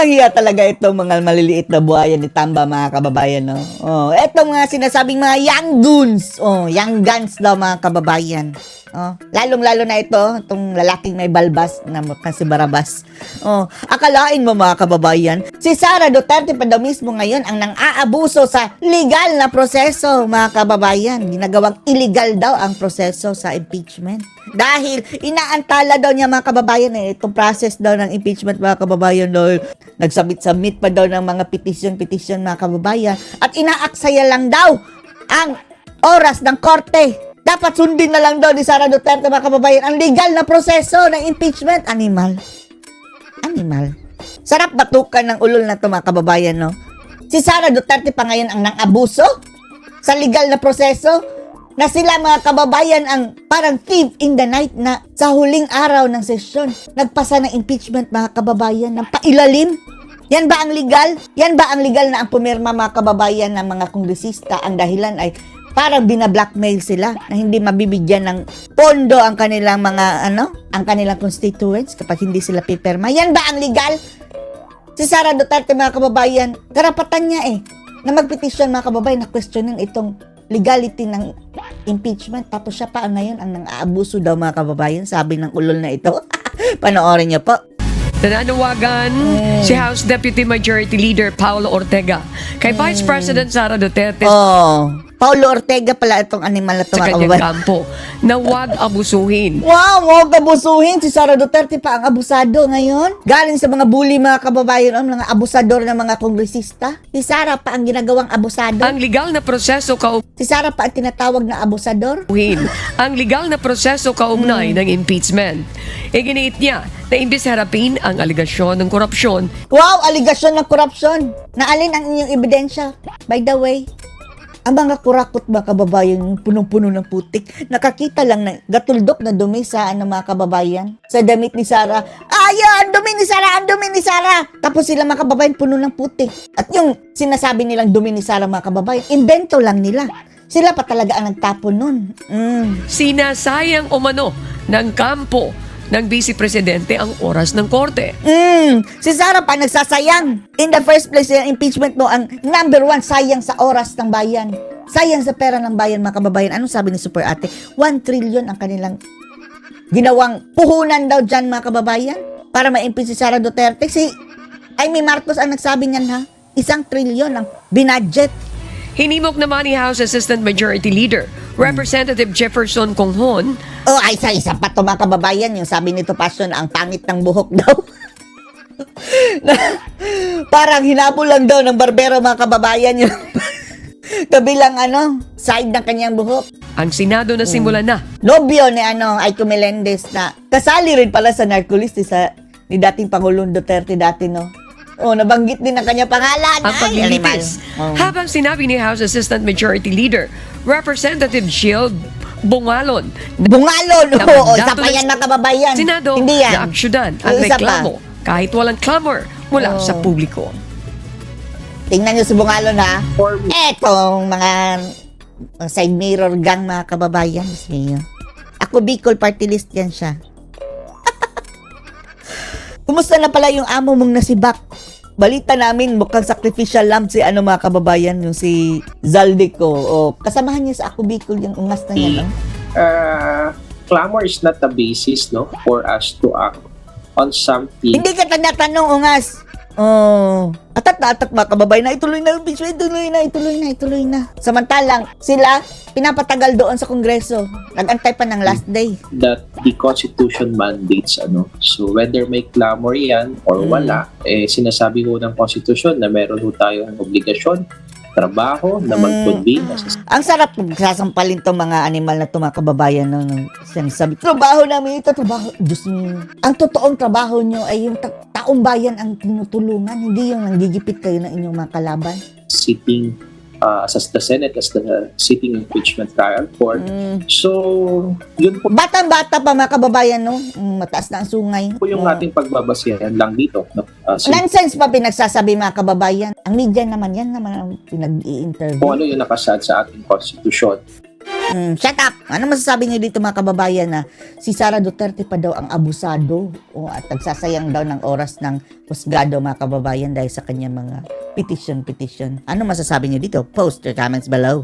Walang hiya talaga itong mga maliliit na buhayan ni Tamba, mga kababayan, no? Oh, etong mga sinasabing mga young goons. Oh, young guns daw, mga kababayan. Oh, lalong-lalo na itong lalaking may balbas na mukhang si Barabas. Oh, akalain mo, mga kababayan, si Sara Duterte pa daw mismo ngayon ang nang-aabuso sa legal na proseso, mga kababayan. Ginagawang illegal daw ang proseso sa impeachment. Dahil inaantala daw niya, mga kababayan, itong process daw ng impeachment, mga kababayan, daw nagsubmit pa daw ng mga petition, mga kababayan, at inaaksaya lang daw ang oras ng korte. Dapat sundin na lang daw ni Sara Duterte, mga kababayan, ang legal na proseso ng impeachment. Animal. Sarap batukan ng ulol na ito, mga kababayan, no? Si Sara Duterte pa ngayon ang nang-abuso sa legal na proseso, na sila, mga kababayan, ang parang thief in the night na sa huling araw ng sesyon nagpasa ng impeachment, mga kababayan, ng pailalim. Yan ba ang legal? Yan ba ang legal na ang pumirma, mga kababayan, ng mga kongresista? Ang dahilan ay parang binablackmail sila na hindi mabibigyan ng pondo ang kanilang mga ang kanilang constituents kapag hindi sila pipirma. Yan ba ang legal? Si Sara Duterte, mga kababayan, karapatan niya na magpetisyon, mga kababayan, na questionin itong legality ng impeachment. Tapos siya pa ngayon ang nang-aabuso daw, mga kababayan, sabi ng ulol na ito. Panoorin niyo po. Nananawagan si House Deputy Majority Leader Paulo Ortega kay Vice President Sara Duterte Paulo Ortega pala itong animal na ito, sa mga kanyang kababayan, kampo na huwag abusuhin. Wow, huwag abusuhin. Si Sara Duterte pa ang abusado ngayon. Galing sa mga bully, mga kababayan, mga abusador ng mga kongresista. Si Sara pa ang ginagawang abusado. Ang legal na proseso Si Sara pa ang tinatawag na abusador. ang legal na proseso kaugnay ng impeachment. Iginiit niya na imbis harapin ang aligasyon ng korupsyon, Wow, aligasyon ng korupsyon. Naalin ang inyong ebidensya. By the way, ang mga kurakot, mga kababayan, yung punong-puno ng putik, nakakita lang na gatuldok na dumi sa mga kababayan, sa damit ni Sara. Ang dumi ni Sara, ang dumi ni Sara. Tapos sila, mga kababayan, puno ng putik. At yung sinasabi nilang dumi ni Sara, mga kababayan, invento lang nila. Sila pa talaga ang nagtapon nun. sinasayang umano ng kampo ng Vice Presidente ang oras ng korte. Si Sara pa nagsasayang. In the first place, yung impeachment mo, ang number one, sayang sa oras ng bayan. Sayang sa pera ng bayan, mga kababayan. Anong sabi ni Super Ate? 1 trillion ang kanilang ginawang puhunan daw dyan, mga kababayan, para ma-impeach si Sara Duterte. Si Amy Marcos ang nagsabi niyan, ha? 1 trillion ang binudget. Hinimok naman ni House Assistant Majority Leader Representative Jefferson Conghon. Isa pa to, mga kababayan. Yung sabi nito, Passion, ang pangit ng buhok daw. Parang hinabol lang daw ng barbero, mga kababayan, yung kabilang side ng kanyang buhok. Ang Senado na simulan na. Nobyo ni Aiko Melendez na kasali rin pala sa narcolist ni dating Pangulong Duterte dati, no? Nabanggit din ang kanyang pangalan. Ang paglilitis. Habang sinabi ni House Assistant Majority Leader Representative Jill Bungalon. Isa pa yan, mga kababayan. Senado Hindi yan. na aksyonan ang Isa pa. reklamo kahit walang clamor mula sa publiko. Tingnan nyo si Bungalon, ha? Etong mga side mirror gang, mga kababayan. Ako Bicol party list yan siya. Kumusta na pala yung amo mong nasibak? Balita namin mukhang sacrificial lamb si mga kababayan, yung si Zaldico. Kasamahan niya sa Ako Bicol yung ungas na yan, no? Clamor is not the basis, no, for us to act on something. Hindi ka tanatanong, ungas. Atat mga kababayan na ituloy na yung bitch, ituloy na. Samantalang sila pinapatagal doon sa Kongreso. Nag-antay pa ng last day. That the Constitution mandates, so whether may clamor yan or wala, sinasabi ho ng Constitution na meron ho tayong obligasyon, trabaho, na mag-convene. Ang sarap sasampalin tong mga animal na mga kababayan, no? Sinasabi, trabaho namin ito, trabaho. Diyos mo. Ang totoong trabaho nyo ay yung taong bayan ang tinutulungan, hindi yung nanggigipit kayo ng inyong mga kalaban. Sitting as the Senate, as the sitting impeachment trial court. So, yun po Batang-bata pa, mga kababayan, no? Mataas na ang sungay. po yung ating pagbabasihan lang dito. No? Nonsense pa pinagsasabi, mga kababayan. Ang media naman, yan naman ang pinag-i-interview. Kung ano yung nakasad sa ating Constitution. Shut up! Ano masasabi niyo dito mga kababayan na si Sara Duterte pa daw ang abusado at nagsasayang daw ng oras ng husgado mga kababayan dahil sa kanyang mga petition. Ano masasabi niyo dito? Post your comments below.